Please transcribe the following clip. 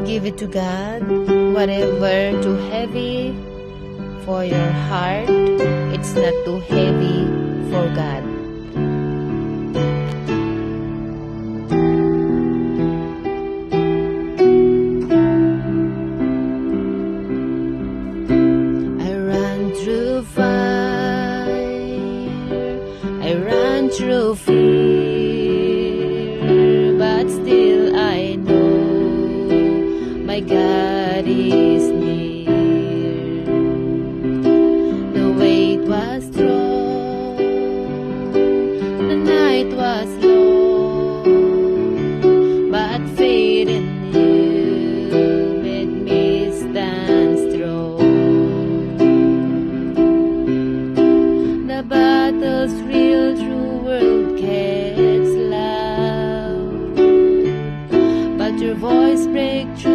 Give it to God. Whatever too heavy for your heart, it's not too heavy for God. I ran through fire, I ran through fear, but still I know my God is near. The weight was strong, the night was long, but faith in you made me stand strong. The battle's real, true world gets loud, but your voice breaks through.